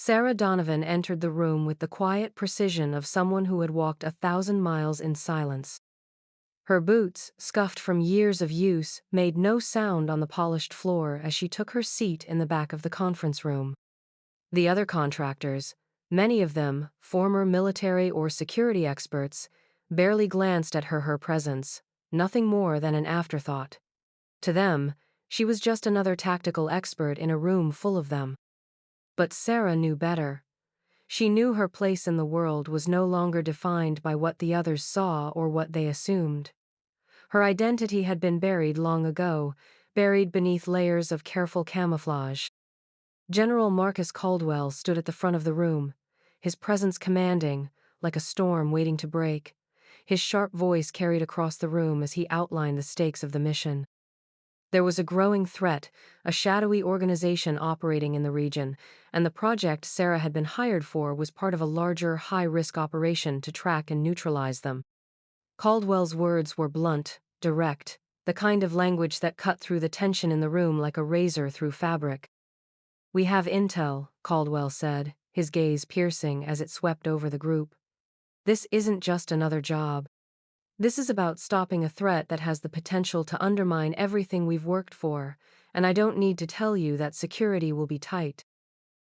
Sarah Donovan entered the room with the quiet precision of someone who had walked 1,000 miles in silence. Her boots, scuffed from years of use, made no sound on the polished floor as she took her seat in the back of the conference room. The other contractors, many of them former military or security experts, barely glanced at her presence, nothing more than an afterthought. To them, she was just another tactical expert in a room full of them. But Sarah knew better. She knew her place in the world was no longer defined by what the others saw or what they assumed. Her identity had been buried long ago, buried beneath layers of careful camouflage. General Marcus Caldwell stood at the front of the room, his presence commanding, like a storm waiting to break. His sharp voice carried across the room as he outlined the stakes of the mission. There was a growing threat, a shadowy organization operating in the region, and the project Sarah had been hired for was part of a larger, high-risk operation to track and neutralize them. Caldwell's words were blunt, direct, the kind of language that cut through the tension in the room like a razor through fabric. "We have intel," Caldwell said, his gaze piercing as it swept over the group. "This isn't just another job. This is about stopping a threat that has the potential to undermine everything we've worked for, and I don't need to tell you that security will be tight.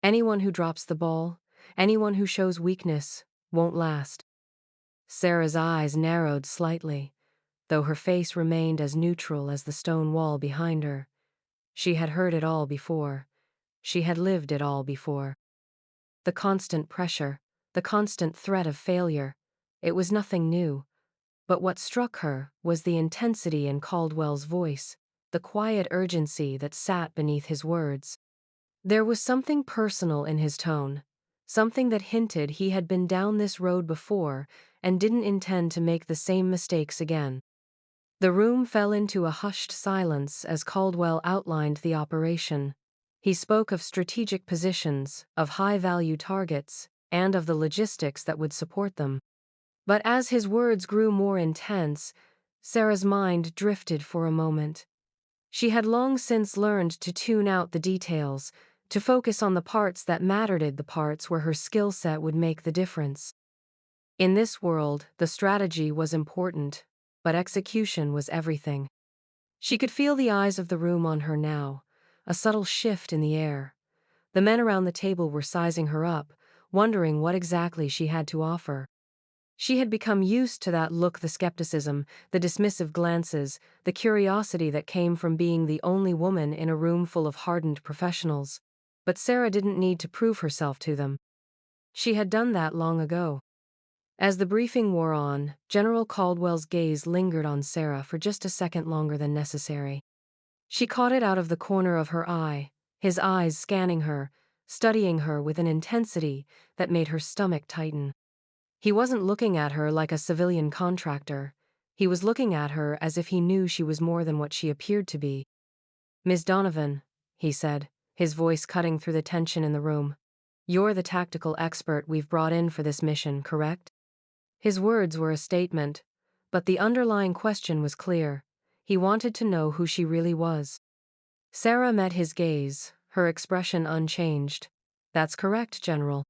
Anyone who drops the ball, anyone who shows weakness, won't last." Sarah's eyes narrowed slightly, though her face remained as neutral as the stone wall behind her. She had heard it all before. She had lived it all before. The constant pressure, the constant threat of failure. It was nothing new. But what struck her was the intensity in Caldwell's voice, the quiet urgency that sat beneath his words. There was something personal in his tone, something that hinted he had been down this road before and didn't intend to make the same mistakes again. The room fell into a hushed silence as Caldwell outlined the operation. He spoke of strategic positions, of high-value targets, and of the logistics that would support them. But as his words grew more intense, Sarah's mind drifted for a moment. She had long since learned to tune out the details, to focus on the parts that mattered, the parts where her skill set would make the difference. In this world, the strategy was important, but execution was everything. She could feel the eyes of the room on her now, a subtle shift in the air. The men around the table were sizing her up, wondering what exactly she had to offer. She had become used to that look, the skepticism, the dismissive glances, the curiosity that came from being the only woman in a room full of hardened professionals. But Sarah didn't need to prove herself to them. She had done that long ago. As the briefing wore on, General Caldwell's gaze lingered on Sarah for just a second longer than necessary. She caught it out of the corner of her eye, his eyes scanning her, studying her with an intensity that made her stomach tighten. He wasn't looking at her like a civilian contractor. He was looking at her as if he knew she was more than what she appeared to be. "Ms. Donovan," he said, his voice cutting through the tension in the room. "You're the tactical expert we've brought in for this mission, correct?" His words were a statement, but the underlying question was clear. He wanted to know who she really was. Sarah met his gaze, her expression unchanged. "That's correct, General."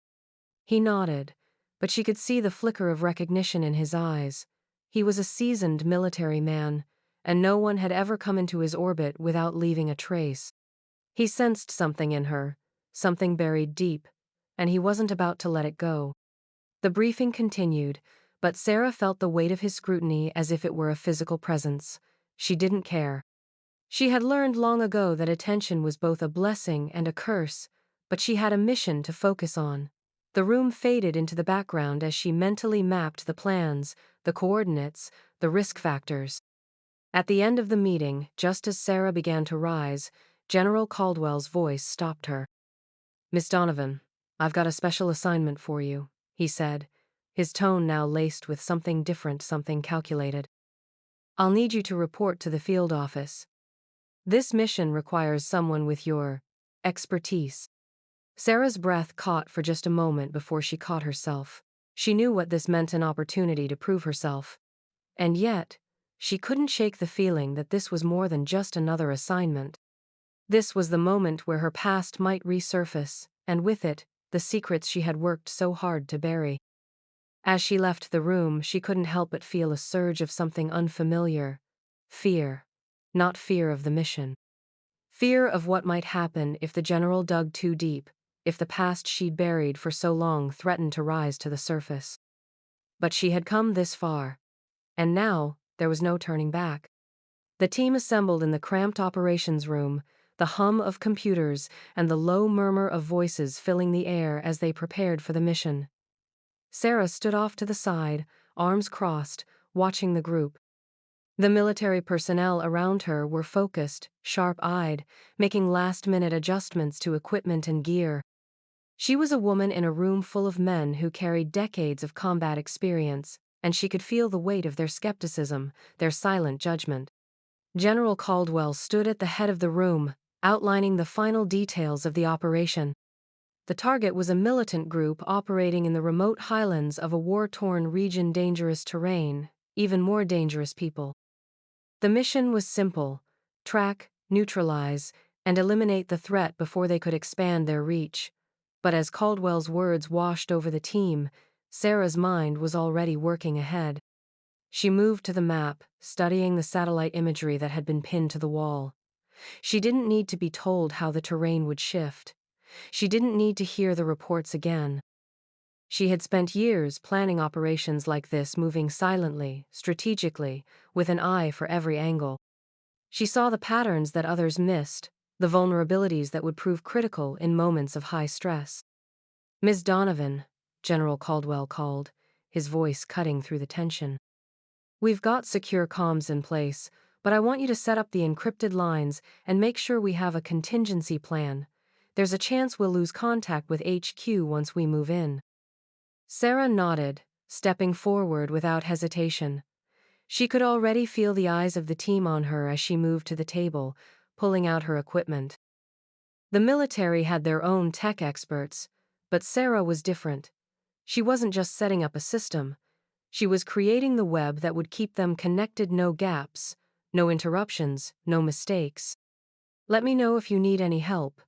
He nodded, but she could see the flicker of recognition in his eyes. He was a seasoned military man, and no one had ever come into his orbit without leaving a trace. He sensed something in her, something buried deep, and he wasn't about to let it go. The briefing continued, but Sarah felt the weight of his scrutiny as if it were a physical presence. She didn't care. She had learned long ago that attention was both a blessing and a curse, but she had a mission to focus on. The room faded into the background as she mentally mapped the plans, the coordinates, the risk factors. At the end of the meeting, just as Sarah began to rise, General Caldwell's voice stopped her. "Miss Donovan, I've got a special assignment for you," he said, his tone now laced with something different, something calculated. "I'll need you to report to the field office. This mission requires someone with your expertise." Sarah's breath caught for just a moment before she caught herself. She knew what this meant, an opportunity to prove herself. And yet, she couldn't shake the feeling that this was more than just another assignment. This was the moment where her past might resurface, and with it, the secrets she had worked so hard to bury. As she left the room, she couldn't help but feel a surge of something unfamiliar. Fear. Not fear of the mission. Fear of what might happen if the general dug too deep, if the past she'd buried for so long threatened to rise to the surface. But she had come this far, and now there was no turning back. The team assembled in the cramped operations room, the hum of computers and the low murmur of voices filling the air as they prepared for the mission. Sarah stood off to the side, arms crossed, watching the group. The military personnel around her were focused, sharp-eyed, making last-minute adjustments to equipment and gear. She was a woman in a room full of men who carried decades of combat experience, and she could feel the weight of their skepticism, their silent judgment. General Caldwell stood at the head of the room, outlining the final details of the operation. The target was a militant group operating in the remote highlands of a war-torn region. Dangerous terrain, even more dangerous people. The mission was simple: track, neutralize, and eliminate the threat before they could expand their reach. But as Caldwell's words washed over the team, Sarah's mind was already working ahead. She moved to the map, studying the satellite imagery that had been pinned to the wall. She didn't need to be told how the terrain would shift. She didn't need to hear the reports again. She had spent years planning operations like this, moving silently, strategically, with an eye for every angle. She saw the patterns that others missed, the vulnerabilities that would prove critical in moments of high stress. "Ms. Donovan," General Caldwell called, his voice cutting through the tension. "We've got secure comms in place, but I want you to set up the encrypted lines and make sure we have a contingency plan. There's a chance we'll lose contact with HQ once we move in." Sarah nodded, stepping forward without hesitation. She could already feel the eyes of the team on her as she moved to the table, pulling out her equipment. The military had their own tech experts, but Sarah was different. She wasn't just setting up a system. She was creating the web that would keep them connected. No gaps, no interruptions, no mistakes. "Let me know if you need any help,"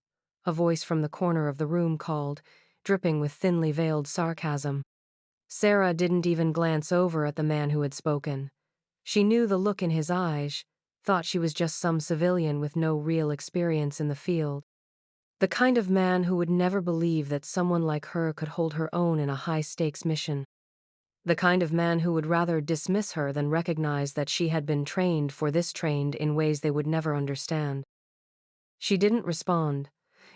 a voice from the corner of the room called, dripping with thinly veiled sarcasm. Sarah didn't even glance over at the man who had spoken. She knew the look in his eyes, thought she was just some civilian with no real experience in the field. The kind of man who would never believe that someone like her could hold her own in a high-stakes mission. The kind of man who would rather dismiss her than recognize that she had been trained in ways they would never understand. She didn't respond.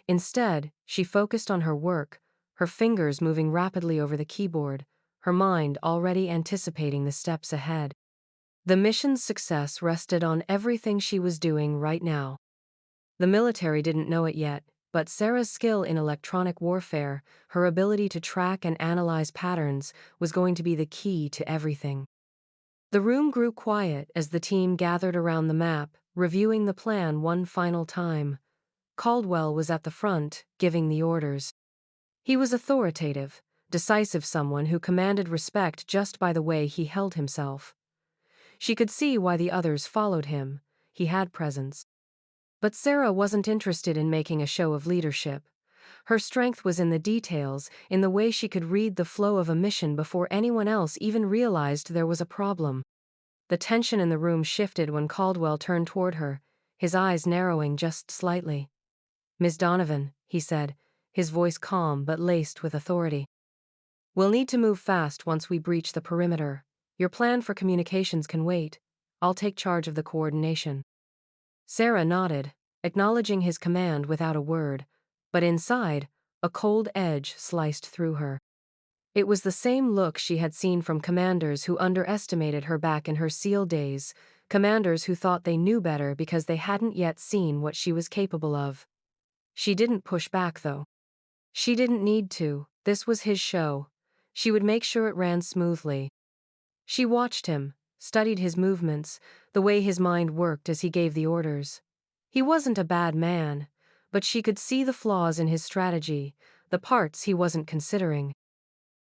Instead, she focused on her work, her fingers moving rapidly over the keyboard, her mind already anticipating the steps ahead. The mission's success rested on everything she was doing right now. The military didn't know it yet, but Sarah's skill in electronic warfare, her ability to track and analyze patterns, was going to be the key to everything. The room grew quiet as the team gathered around the map, reviewing the plan one final time. Caldwell was at the front, giving the orders. He was authoritative, decisive, someone who commanded respect just by the way he held himself. She could see why the others followed him. He had presence. But Sarah wasn't interested in making a show of leadership. Her strength was in the details, in the way she could read the flow of a mission before anyone else even realized there was a problem. The tension in the room shifted when Caldwell turned toward her, his eyes narrowing just slightly. "Ms. Donovan," he said, his voice calm but laced with authority. "We'll need to move fast once we breach the perimeter. Your plan for communications can wait. I'll take charge of the coordination." Sarah nodded, acknowledging his command without a word, but inside, a cold edge sliced through her. It was the same look she had seen from commanders who underestimated her back in her SEAL days, commanders who thought they knew better because they hadn't yet seen what she was capable of. She didn't push back, though. She didn't need to. This was his show. She would make sure it ran smoothly. She watched him, studied his movements, the way his mind worked as he gave the orders. He wasn't a bad man, but she could see the flaws in his strategy, the parts he wasn't considering.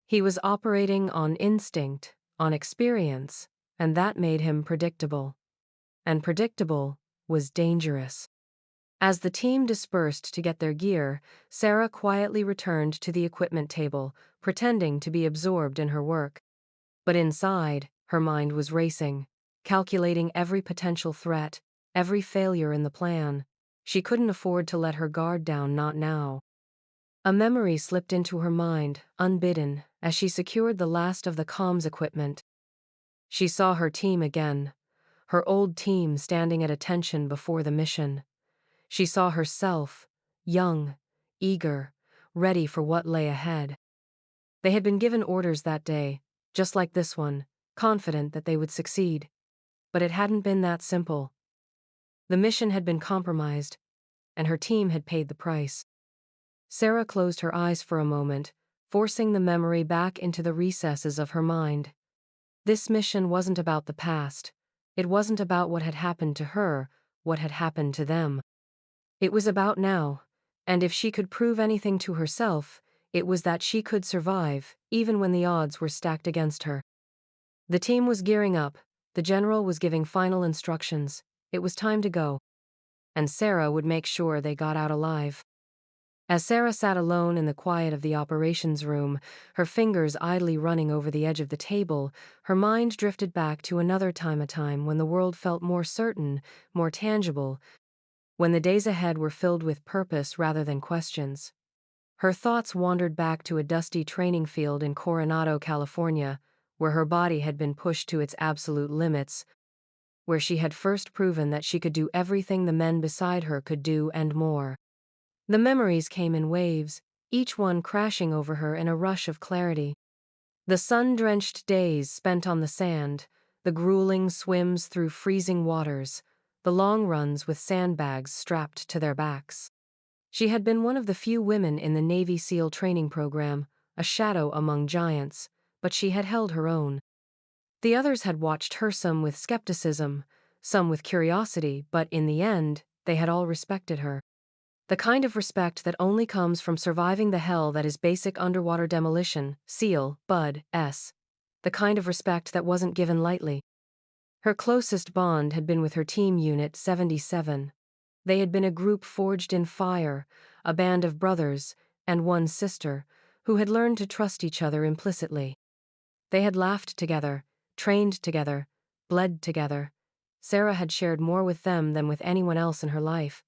He was operating on instinct, on experience, and that made him predictable. And predictable was dangerous. As the team dispersed to get their gear, Sarah quietly returned to the equipment table, pretending to be absorbed in her work. But inside, her mind was racing, calculating every potential threat, every failure in the plan. She couldn't afford to let her guard down, not now. A memory slipped into her mind, unbidden, as she secured the last of the comms equipment. She saw her team again, her old team standing at attention before the mission. She saw herself, young, eager, ready for what lay ahead. They had been given orders that day, just like this one, confident that they would succeed. But it hadn't been that simple. The mission had been compromised, and her team had paid the price. Sarah closed her eyes for a moment, forcing the memory back into the recesses of her mind. This mission wasn't about the past. It wasn't about what had happened to her, what had happened to them. It was about now, and if she could prove anything to herself, it was that she could survive, even when the odds were stacked against her. The team was gearing up, the general was giving final instructions. It was time to go. And Sarah would make sure they got out alive. As Sarah sat alone in the quiet of the operations room, her fingers idly running over the edge of the table, her mind drifted back to another time, a time when the world felt more certain, more tangible, when the days ahead were filled with purpose rather than questions. Her thoughts wandered back to a dusty training field in Coronado, California, where her body had been pushed to its absolute limits, where she had first proven that she could do everything the men beside her could do and more. The memories came in waves, each one crashing over her in a rush of clarity. The sun-drenched days spent on the sand, the grueling swims through freezing waters, the long runs with sandbags strapped to their backs. She had been one of the few women in the Navy SEAL training program, a shadow among giants, but she had held her own. The others had watched her, some with skepticism, some with curiosity, but in the end, they had all respected her. The kind of respect that only comes from surviving the hell that is basic underwater demolition, SEAL, BUD-S. The kind of respect that wasn't given lightly. Her closest bond had been with her team Unit 77. They had been a group forged in fire, a band of brothers, and one sister, who had learned to trust each other implicitly. They had laughed together, trained together, bled together. Sarah had shared more with them than with anyone else in her life.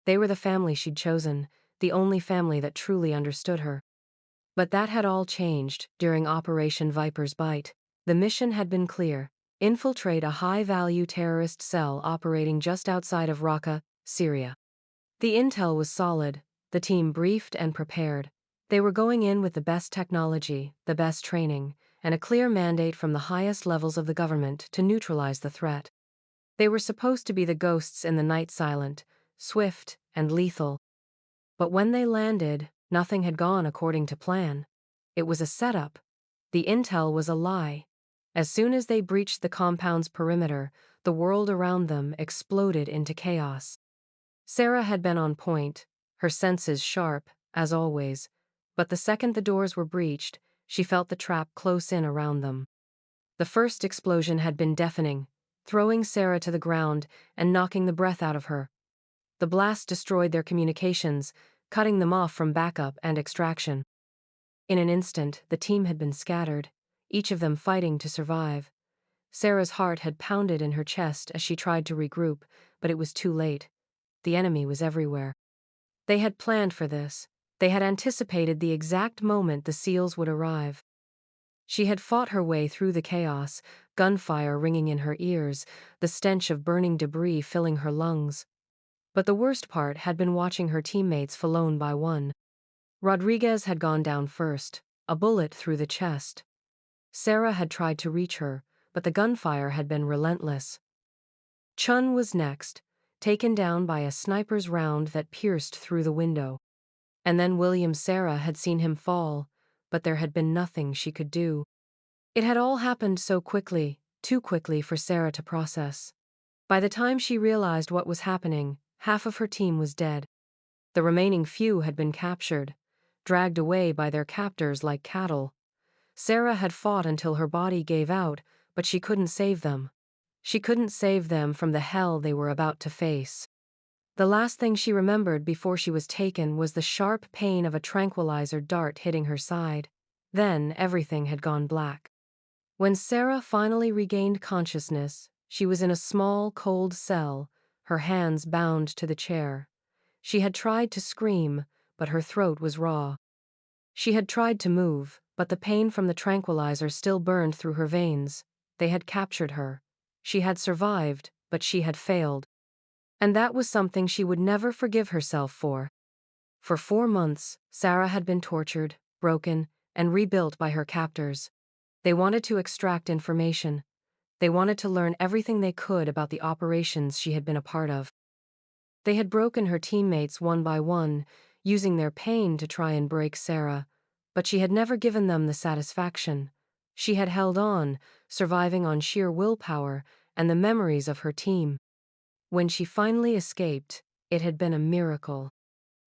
They were the family she'd chosen, the only family that truly understood her. But that had all changed during Operation Viper's Bite. The mission had been clear: infiltrate a high-value terrorist cell operating just outside of Raqqa, Syria. The intel was solid, the team briefed and prepared. They were going in with the best technology, the best training, and a clear mandate from the highest levels of the government to neutralize the threat. They were supposed to be the ghosts in the night, silent, swift, and lethal. But when they landed, nothing had gone according to plan. It was a setup. The intel was a lie. As soon as they breached the compound's perimeter, the world around them exploded into chaos. Sarah had been on point, her senses sharp, as always, but the second the doors were breached, she felt the trap close in around them. The first explosion had been deafening, throwing Sarah to the ground and knocking the breath out of her. The blast destroyed their communications, cutting them off from backup and extraction. In an instant, the team had been scattered, each of them fighting to survive. Sarah's heart had pounded in her chest as she tried to regroup, but it was too late. The enemy was everywhere. They had planned for this. They had anticipated the exact moment the SEALs would arrive. She had fought her way through the chaos, gunfire ringing in her ears, the stench of burning debris filling her lungs. But the worst part had been watching her teammates fall one by one. Rodriguez had gone down first, a bullet through the chest. Sarah had tried to reach her, but the gunfire had been relentless. Chun was next, taken down by a sniper's round that pierced through the window. And then William. Sarah had seen him fall, but there had been nothing she could do. It had all happened so quickly, too quickly for Sarah to process. By the time she realized what was happening, half of her team was dead. The remaining few had been captured, dragged away by their captors like cattle. Sarah had fought until her body gave out, but she couldn't save them. She couldn't save them from the hell they were about to face. The last thing she remembered before she was taken was the sharp pain of a tranquilizer dart hitting her side. Then everything had gone black. When Sarah finally regained consciousness, she was in a small, cold cell, her hands bound to the chair. She had tried to scream, but her throat was raw. She had tried to move, but the pain from the tranquilizer still burned through her veins. They had captured her. She had survived, but she had failed. And that was something she would never forgive herself for. For 4 months, Sarah had been tortured, broken, and rebuilt by her captors. They wanted to extract information. They wanted to learn everything they could about the operations she had been a part of. They had broken her teammates one by one, using their pain to try and break Sarah, but she had never given them the satisfaction. She had held on, surviving on sheer willpower and the memories of her team. When she finally escaped, it had been a miracle.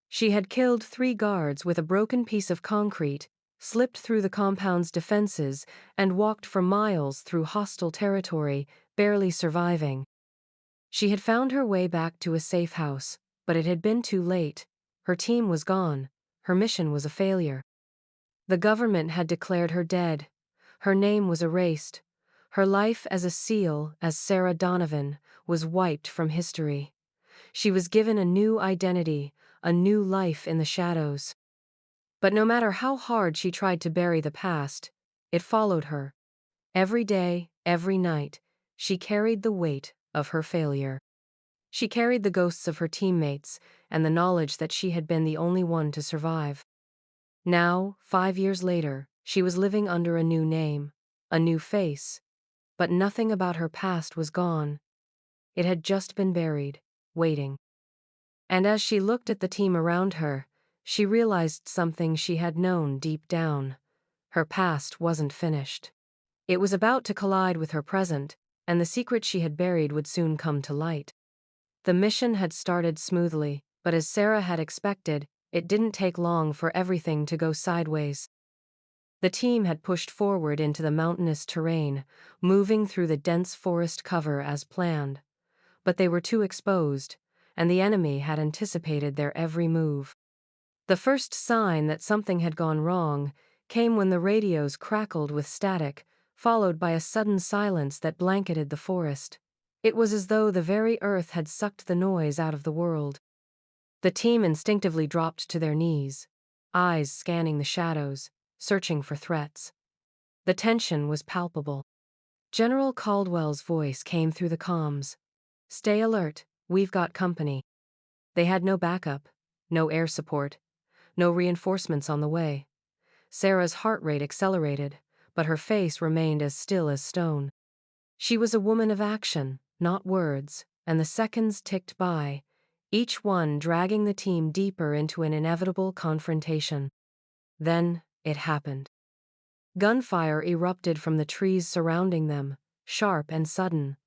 She had killed 3 guards with a broken piece of concrete, slipped through the compound's defenses, and walked for miles through hostile territory, barely surviving. She had found her way back to a safe house, but it had been too late. Her team was gone. Her mission was a failure. The government had declared her dead. Her name was erased. Her life as a SEAL, as Sarah Donovan, was wiped from history. She was given a new identity, a new life in the shadows. But no matter how hard she tried to bury the past, it followed her. Every day, every night, she carried the weight of her failure. She carried the ghosts of her teammates and the knowledge that she had been the only one to survive. Now, 5 years later, she was living under a new name, a new face, but nothing about her past was gone. It had just been buried, waiting. And as she looked at the team around her, she realized something she had known deep down. Her past wasn't finished. It was about to collide with her present, and the secret she had buried would soon come to light. The mission had started smoothly, but as Sarah had expected, it didn't take long for everything to go sideways. The team had pushed forward into the mountainous terrain, moving through the dense forest cover as planned. But they were too exposed, and the enemy had anticipated their every move. The first sign that something had gone wrong came when the radios crackled with static, followed by a sudden silence that blanketed the forest. It was as though the very earth had sucked the noise out of the world. The team instinctively dropped to their knees, eyes scanning the shadows, searching for threats. The tension was palpable. General Caldwell's voice came through the comms. "Stay alert, we've got company." They had no backup, no air support, no reinforcements on the way. Sarah's heart rate accelerated, but her face remained as still as stone. She was a woman of action, not words, and the seconds ticked by, each one dragging the team deeper into an inevitable confrontation. Then, it happened. Gunfire erupted from the trees surrounding them, sharp and sudden.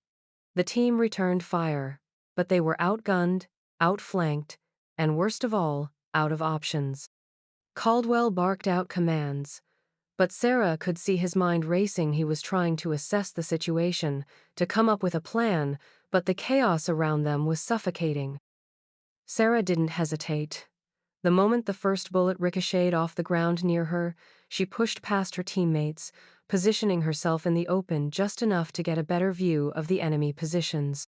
The team returned fire, but they were outgunned, outflanked, and worst of all, out of options. Caldwell barked out commands, but Sarah could see his mind racing. He was trying to assess the situation, to come up with a plan, but the chaos around them was suffocating. Sarah didn't hesitate. The moment the first bullet ricocheted off the ground near her, she pushed past her teammates, positioning herself in the open just enough to get a better view of the enemy positions.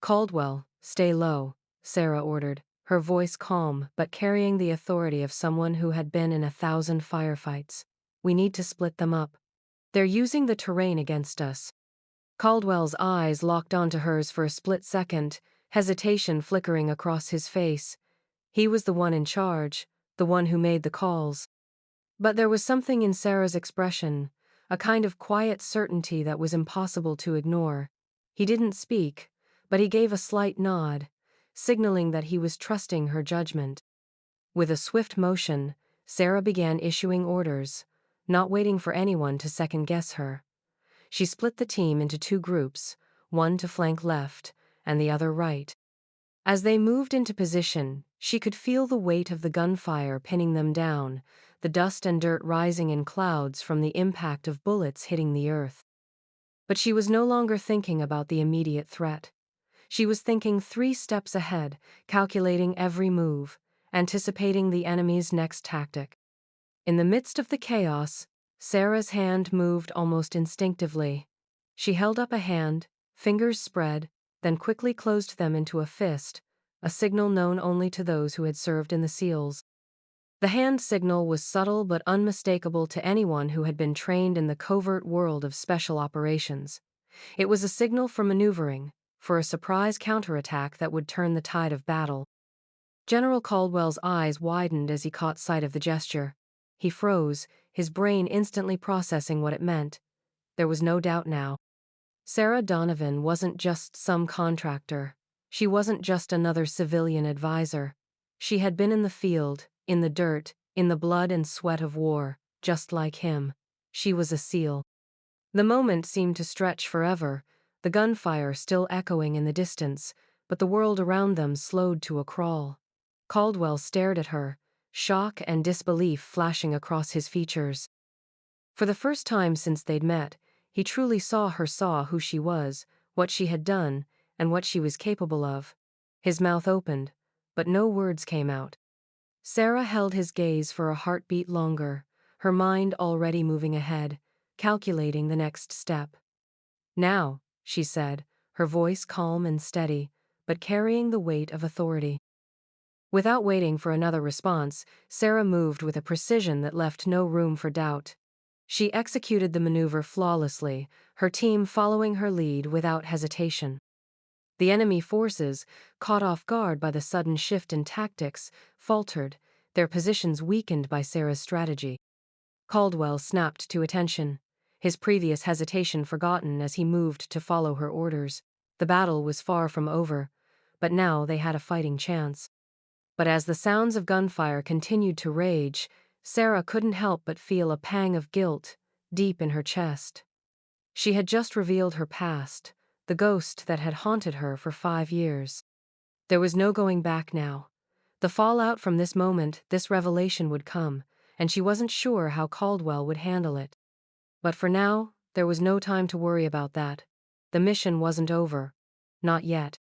"Caldwell, stay low," Sarah ordered, her voice calm but carrying the authority of someone who had been in 1,000 firefights. "We need to split them up. They're using the terrain against us." Caldwell's eyes locked onto hers for a split second, hesitation flickering across his face. He was the one in charge, the one who made the calls. But there was something in Sarah's expression, a kind of quiet certainty that was impossible to ignore. He didn't speak, but he gave a slight nod, signaling that he was trusting her judgment. With a swift motion, Sarah began issuing orders, not waiting for anyone to second-guess her. She split the team into 2 groups, one to flank left and the other right. As they moved into position, she could feel the weight of the gunfire pinning them down, the dust and dirt rising in clouds from the impact of bullets hitting the earth. But she was no longer thinking about the immediate threat. She was thinking 3 steps ahead, calculating every move, anticipating the enemy's next tactic. In the midst of the chaos, Sarah's hand moved almost instinctively. She held up a hand, fingers spread, then quickly closed them into a fist, a signal known only to those who had served in the SEALs. The hand signal was subtle but unmistakable to anyone who had been trained in the covert world of special operations. It was a signal for maneuvering, for a surprise counterattack that would turn the tide of battle. General Caldwell's eyes widened as he caught sight of the gesture. He froze, his brain instantly processing what it meant. There was no doubt now. Sarah Donovan wasn't just some contractor. She wasn't just another civilian advisor. She had been in the field, in the dirt, in the blood and sweat of war, just like him. She was a SEAL. The moment seemed to stretch forever, the gunfire still echoing in the distance, but the world around them slowed to a crawl. Caldwell stared at her, shock and disbelief flashing across his features. For the first time since they'd met, he truly saw who she was, what she had done, and what she was capable of. His mouth opened, but no words came out. Sarah held his gaze for a heartbeat longer, her mind already moving ahead, calculating the next step. "Now," she said, her voice calm and steady, but carrying the weight of authority. Without waiting for another response, Sarah moved with a precision that left no room for doubt. She executed the maneuver flawlessly, her team following her lead without hesitation. The enemy forces, caught off guard by the sudden shift in tactics, faltered, their positions weakened by Sarah's strategy. Caldwell snapped to attention, his previous hesitation forgotten as he moved to follow her orders. The battle was far from over, but now they had a fighting chance. But as the sounds of gunfire continued to rage, Sarah couldn't help but feel a pang of guilt deep in her chest. She had just revealed her past, the ghost that had haunted her for 5 years. There was no going back now. The fallout from this moment, this revelation would come, and she wasn't sure how Caldwell would handle it. But for now, there was no time to worry about that. The mission wasn't over. Not yet.